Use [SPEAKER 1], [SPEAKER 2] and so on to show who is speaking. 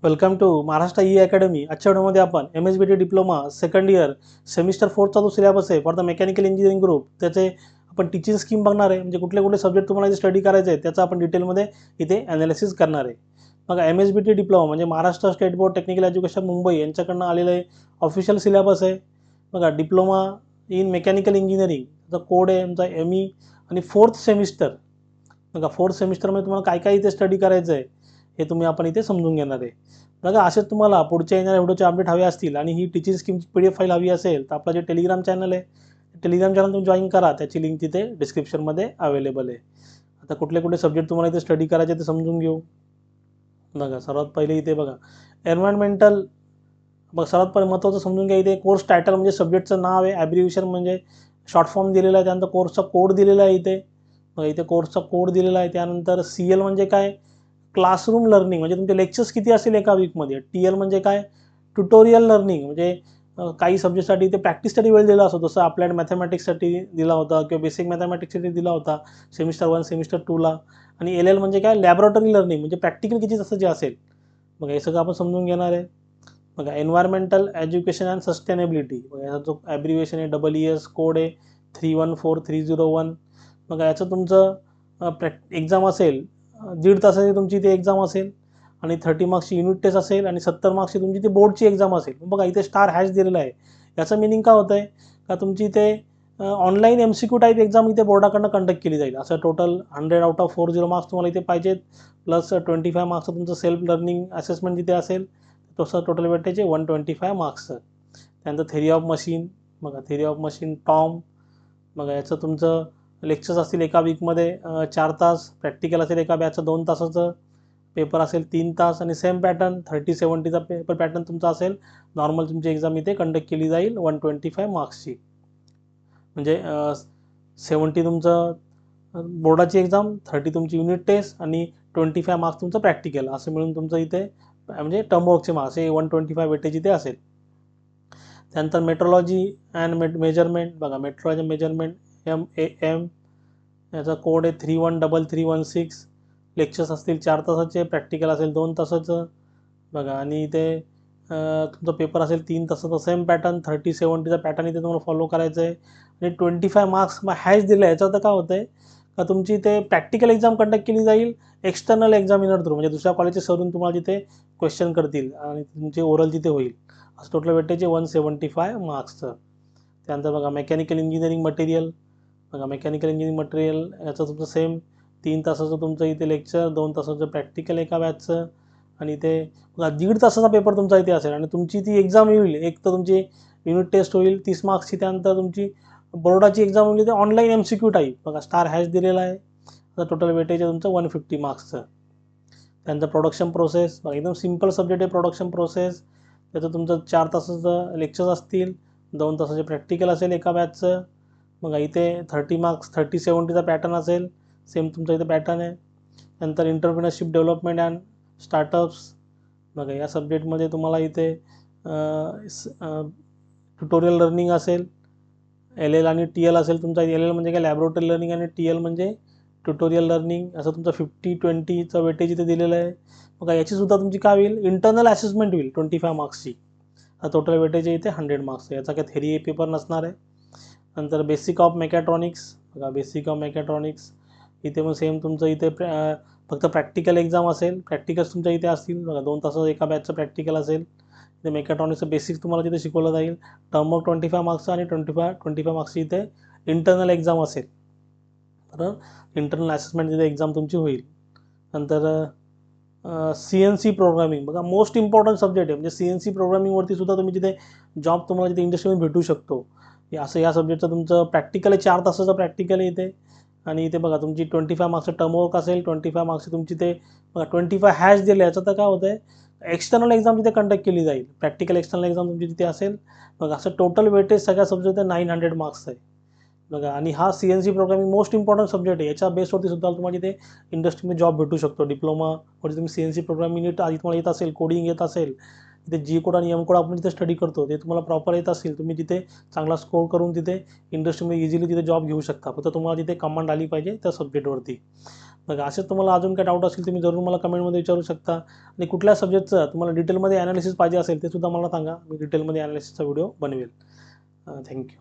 [SPEAKER 1] Welcome to Maharashtra E academy. आजच्या व्हिडिओमध्ये आपण MSBT diploma second year semester 4चा जो सिलेबस आहे for the mechanical engineering group त्याचे आपण टीचिंग स्कीम बघणार आहे। म्हणजे कुठले कुठले सब्जेक्ट तुम्हाला इथे स्टडी करायचे आहे त्याचा आपण डिटेलमध्ये इथे ॲनालिसिस करणार आहे। बघा MSBT डिप्लोमा म्हणजे Maharashtra state board technical education Mumbai यांच्याकडून आलेलं आहे ऑफिशियल सिलेबस आहे। बघा डिप्लोमा इन मेकॅनिकल इंजिनिअरिंग त्याचा कोड आहे तुमचा ME आणि 4th सेमिस्टर। बघा 4th सेमिस्टरमध्ये तुम्हाला काय काय इथे स्टडी करायचं आहे हे तुम्ही आपण इथे समजून घेणार आहे। बघा असेच तुम्हाला पुढच्या येणाऱ्या व्हिडिओचे अपडेट हवे असतील आणि ही टीचिंग स्कीमची PDF फाईल हवी असेल तर आपला जे टेलिग्राम चॅनल आहे टेलिग्राम चॅनल तुम्ही जॉईन करा, त्याची लिंक तिथे डिस्क्रिप्शनमध्ये अवेलेबल आहे। आता कुठले कुठले सब्जेक्ट तुम्हाला इथे स्टडी करायचे ते समजून घेऊ। बघा सर्वात पहिले इथे बघा एन्व्हायरमेंटल। बघा सर्वात महत्त्वाचं समजून घ्या, इथे कोर्स टायटल म्हणजे सब्जेक्टचं नाव आहे, ॲब्रिव्हिएशन म्हणजे शॉर्ट फॉर्म दिलेला आहे, त्यानंतर कोर्सचा कोड दिलेला आहे इथे। बघा इथे कोर्सचा कोड दिलेला आहे। त्यानंतर CL म्हणजे काय, क्लासरूम लर्निंग म्हणजे तुमचे लेक्चर्स किती असेल एका वीकमध्ये। TL म्हणजे काय, ट्युटोरियल लर्निंग म्हणजे काही सब्जेक्टसाठी इथे प्रॅक्टिससाठी वेळ दिला असतो, जसं अप्लाइड मॅथमॅटिक्ससाठी दिला होता किंवा बेसिक मॅथमॅटिक्ससाठी दिला होता सेमिस्टर 1 सेमिस्टर 2ला। आणि LL म्हणजे काय, लॅबोरेटरी लर्निंग म्हणजे प्रॅक्टिकल किती जसं जे असेल। बघा हे सगळं आपण समजून घेणार आहे। बघा एन्व्हायरमेंटल एज्युकेशन अँड सस्टेनेबिलिटी, बघा याचा जो ॲब्रिव्हिएशन आहे EES, कोड आहे 314301। बघा याचं तुमचं एक्झाम असेल 1.5 तासाची तुमची ती एक्झाम असेल आणि 30 मार्क्सची युनिट टेस्ट असेल आणि 70 मार्क्सची तुमची ती बोर्डची एक्झाम असेल। बघा इथे स्टार हॅश दिलेला आहे, याचं मिनिंग काय होतं आहे का तुमची इथे ऑनलाईन MCQ टाईप एक्झाम इथे बोर्डाकडनं कंडक्ट केली जाईल। असं टोटल 100 आउट ऑफ 40 मार्क्स तुम्हाला इथे पाहिजेत, प्लस 25 मार्क्सचं तुमचं सेल्फ लर्निंग असेसमेंट तिथे असेल, तसं टोटल भेटायचे 125 मार्क्सचं। त्यानंतर थेरी ऑफ मशीन, बघा थेरी ऑफ मशीन टॉम। बघा याचं तुमचं लेक्चर्स असतील एका वीकमध्ये 4 तास, प्रॅक्टिकल असेल एका बॅचचं 2 तासाचं, पेपर असेल 3 तास आणि सेम पॅटर्न 30-70चा पेपर पॅटर्न तुमचा असेल। नॉर्मल तुमची एक्झाम इथे कंडक्ट केली जाईल 125 मार्क्सची, म्हणजे 70 तुमचं बोर्डाची एक्झाम, 30 तुमची युनिट टेस्ट आणि 25 मार्क्स तुमचं प्रॅक्टिकल, असं मिळून तुमचं इथे म्हणजे टर्मवर्कचे मार्क्स हे 125 वेटेज इथे असेल। त्यानंतर मेट्रोलॉजी अँड मेजरमेंट, बघा मेट्रोलॉजी मेजरमेंट MAM, याचा कोड आहे 313316। लेक्चर्स असतील 4 तासाचे, प्रॅक्टिकल असेल 2 तासाचं। बघा आणि इथे तुमचा पेपर असेल 3 तासाचा, सेम पॅटर्न 30-70चा पॅटर्न इथे तुम्हाला फॉलो करायचं आहे। आणि 25 मार्क्स हॅश दिला आहे, याचा तर काय होतं आहे का तुमची इथे प्रॅक्टिकल एक्झाम कंडक्ट केली जाईल एक्सटर्नल एक्झामिनर थ्रू, म्हणजे दुसऱ्या कॉलेजचे सरून तुम्हाला तिथे क्वेश्चन करतील आणि तुमचे ओरल तिथे होईल। असं टोटल भेटायचे 175 मार्क्सचं। त्यानंतर बघा मेकॅनिकल इंजिनिअरिंग मटेरियल, बघा मेकॅनिकल इंजिनिअरिंग मटेरियल याचं तुमचं सेम 3 तासाचं तुमचं इथे लेक्चर, 2 तासाचं प्रॅक्टिकल एका बॅचचं आणि इथे बघा 1.5 तासाचा पेपर तुमचा इथे असेल आणि तुमची ती एक्झाम होईल। एक तर तुमची युनिट टेस्ट होईल 30 मार्क्सची, त्यानंतर तुमची बोर्डाची एक्झाम होईल ते ऑनलाईन MCQ टाईप। बघा स्टार हॅश दिलेला आहे, तर टोटल वेटेज आहे तुमचं 150 मार्क्सचं। त्यानंतर प्रोडक्शन प्रोसेस, बघा एकदम सिम्पल सब्जेक्ट आहे प्रोडक्शन प्रोसेस। त्याचं तुमचं 4 तासाचं लेक्चर्स असतील, 2 तासाचे प्रॅक्टिकल असेल एका बॅचचं। बघा इथे 30 मार्क्स 30-70चा पॅटर्न असेल, सेम तुमचा इथे पॅटर्न आहे। नंतर एंटरप्रेन्योरशिप डेव्हलपमेंट अँड स्टार्टअप्स, बघा या सब्जेक्टमध्ये तुम्हाला इथे ट्युटोरियल लर्निंग असेल, LL आणि TL असेल तुमचा। LL म्हणजे काय, लॅबोरेटरी लर्निंग आणि TL म्हणजे ट्युटोरियल लर्निंग। असं तुमचं 50-20चं वेटेज इथे दिलेलं आहे। बघा याचीसुद्धा तुमची काय होईल, इंटर्नल असेसमेंट होईल 25 मार्क्सची। टोटल वेटेज आहे इथे 100 मार्क्स, याचा काय थेरी पेपर नसणार आहे। नंतर बेसिक ऑफ मेकॅट्रॉनिक्स, बघा बेसिक ऑफ मेकॅट्रॉनिक्स इथे पण सेम तुमचं इथे फक्त प्रॅक्टिकल एक्झाम असेल, प्रॅक्टिकल्स तुमच्या इथे असतील। बघा 2 तासाचं एका बॅचचं प्रॅक्टिकल असेल, इथे मेकॅट्रॉनिक्सचं बेसिक्स तुम्हाला तिथे शिकवलं जाईल। टर्म वर्क 25 मार्क्सचं आणि 25 मार्क्सची इथे इंटर्नल एक्झाम असेल, तर इंटर्नल असेसमेंट तिथे एक्झाम तुमची होईल। नंतर CNC प्रोग्रामिंग, बघा मोस्ट इम्पॉर्टंट सब्जेक्ट आहे, म्हणजे CNC प्रोग्रामिंगवरती सुद्धा तुम्ही तिथे जॉब तुम्हाला तिथे इंडस्ट्रीमध्ये भेटू शकतो। असं या सब्जेक्टचं तुमचं प्रॅक्टिकल आहे, 4 तासाचं प्रॅक्टिकल आहे इथे। आणि इथे बघा तुमची 25 मार्क्सचं टर्म वर्क असेल, 25 मार्क्सची तुमची ते बघा 25 हॅश दिले, याचं तर काय होतं आहे एक्सटर्नल एक्झाम तिथे कंडक्ट केली जाईल, प्रॅक्टिकल एक्सटर्नल एक्झाम तुमची तिथे असेल। बघा असं टोटल वेटेज सगळ्या सब्जेक्ट 900 मार्क्स आहे। बघा आणि हा CNC programming most important subject आहे, याच्या बेसवरती सुद्धा तुम्हाला इथे इंडस्ट्रीमध्ये जॉब भेटू शकतो। डिप्लोमावरती तुम्ही CNC प्रोग्रामिंग आधी तुम्हाला येत असेल, कोडिंग येत असेल, तिथे G कोड आणि M कोड आपण तिथे स्टडी करतो ते तुम्हाला प्रॉपर येत असेल, तुम्ही तिथे चांगला स्कोर करून तिथे इंडस्ट्रीमध्ये इझिली तिथे जॉब घेऊ शकता। फक्त तुम्हाला तिथे कमांड आली पाहिजे त्या सब्जेक्टवरती। बघा असेच तुम्हाला अजून काही डाऊट असेल तुम्ही जरूर मला कमेंटमध्ये विचारू शकता आणि कुठल्या सब्जेक्टचं तुम्हाला डिटेलमध्ये ॲनालिसिस पाहिजे असेल ते सुद्धा मला सांगा, मी डिटेलमध्ये ॲनालिसिसचा व्हिडिओ बनवेल. थँक्यू.